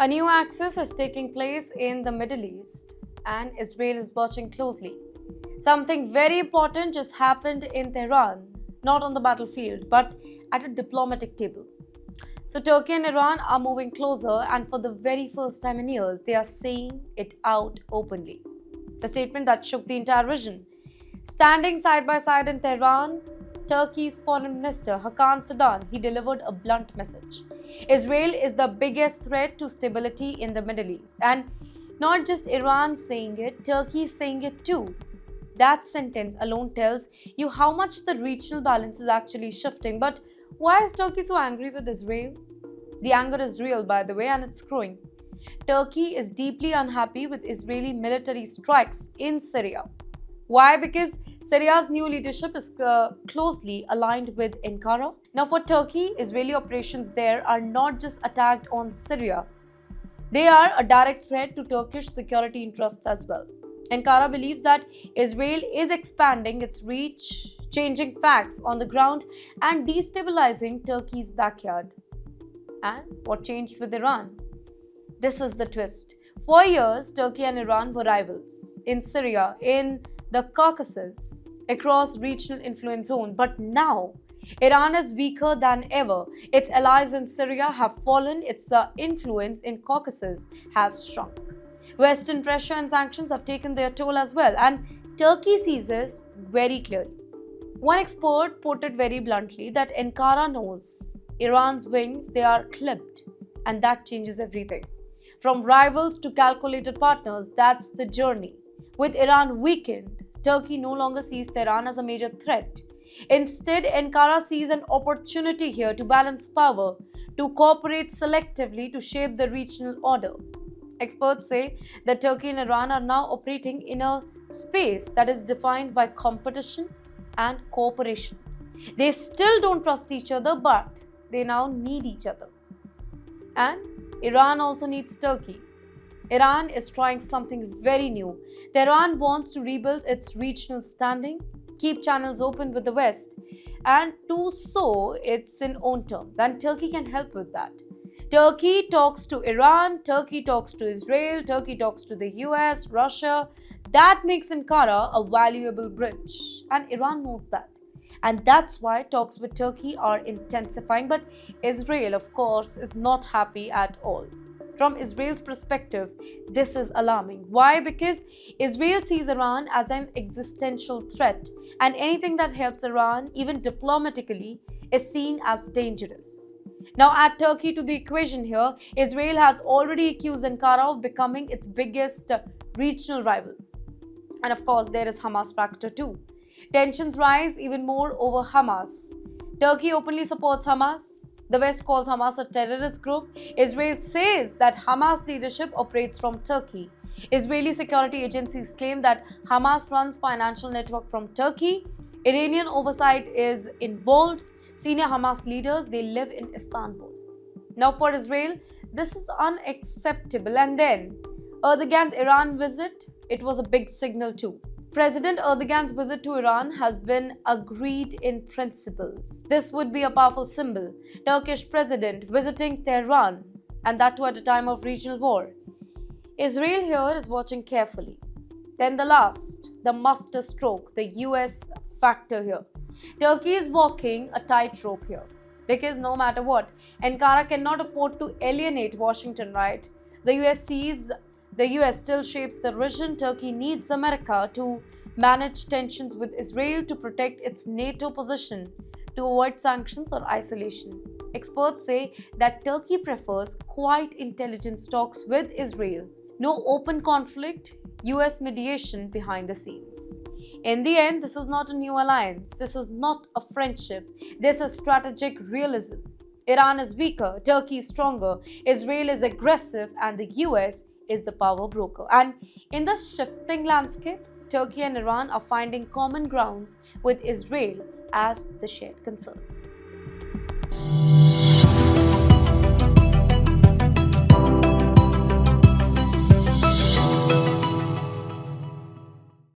A new axis is taking place in the Middle East, and Israel is watching closely. Something very important just happened in Tehran, not on the battlefield, but at a diplomatic table. So, Turkey and Iran are moving closer, and for the very first time in years, they are saying it out openly. The statement that shook the entire region. Standing side by side in Tehran, Turkey's foreign minister Hakan Fidan, he delivered a blunt message. Israel is the biggest threat to stability in the Middle East, and not just Iran saying it, Turkey is saying it too. That sentence alone tells you how much the regional balance is actually shifting. But why is Turkey so angry with Israel? The anger is real, by the way, and it's growing. Turkey is deeply unhappy with Israeli military strikes in Syria. Why? Because Syria's new leadership is closely aligned with Ankara. Now, for Turkey, Israeli operations there are not just attacked on Syria, they are a direct threat to Turkish security interests as well. Ankara believes that Israel is expanding its reach, changing facts on the ground, and destabilizing Turkey's backyard. And what changed with Iran? This is the twist. For years, Turkey and Iran were rivals in Syria, in the Caucasus, across regional influence zone. But now, Iran is weaker than ever. Its allies in Syria have fallen. Its influence in Caucasus has shrunk. Western pressure and sanctions have taken their toll as well, and Turkey sees this very clearly. One expert put it very bluntly that Ankara knows Iran's wings, they are clipped, and that changes everything. From rivals to calculated partners, that's the journey. With Iran weakened, Turkey no longer sees Tehran as a major threat. Instead, Ankara sees an opportunity here to balance power, to cooperate selectively to shape the regional order. Experts say that Turkey and Iran are now operating in a space that is defined by competition and cooperation. They still don't trust each other, but they now need each other. And Iran also needs Turkey. Iran is trying something very new. Tehran wants to rebuild its regional standing, keep channels open with the West, and do so it's in own terms. And Turkey can help with that. Turkey talks to Iran, Turkey talks to Israel, Turkey talks to the US, Russia. That makes Ankara a valuable bridge. And Iran knows that. And that's why talks with Turkey are intensifying. But Israel, of course, is not happy at all. From Israel's perspective, this is alarming. Why? Because Israel sees Iran as an existential threat, and anything that helps Iran, even diplomatically, is seen as dangerous. Now, add Turkey to the equation here. Israel has already accused Ankara of becoming its biggest regional rival. And of course, there is Hamas factor too. Tensions rise even more over Hamas. Turkey openly supports Hamas. The West calls Hamas a terrorist group. Israel says that Hamas leadership operates from Turkey. Israeli security agencies claim that Hamas runs financial network from Turkey. Iranian oversight is involved. Senior Hamas leaders, they live in Istanbul. Now for Israel, this is unacceptable. And then Erdogan's Iran visit, it was a big signal too. President Erdogan's visit to Iran has been agreed in principles. This would be a powerful symbol. Turkish president visiting Tehran, and that too at a time of regional war. Israel here is watching carefully. Then the last, the master stroke, the US factor here. Turkey is walking a tightrope here. Because no matter what, Ankara cannot afford to alienate Washington, right? The US still shapes the region. Turkey needs America to manage tensions with Israel to protect its NATO position, to avoid sanctions or isolation. Experts say that Turkey prefers quiet intelligence talks with Israel. No open conflict, US mediation behind the scenes. In the end, this is not a new alliance. This is not a friendship. This is strategic realism. Iran is weaker, Turkey is stronger, Israel is aggressive, and the US is the power broker. And in the shifting landscape, Turkey and Iran are finding common grounds with Israel as the shared concern.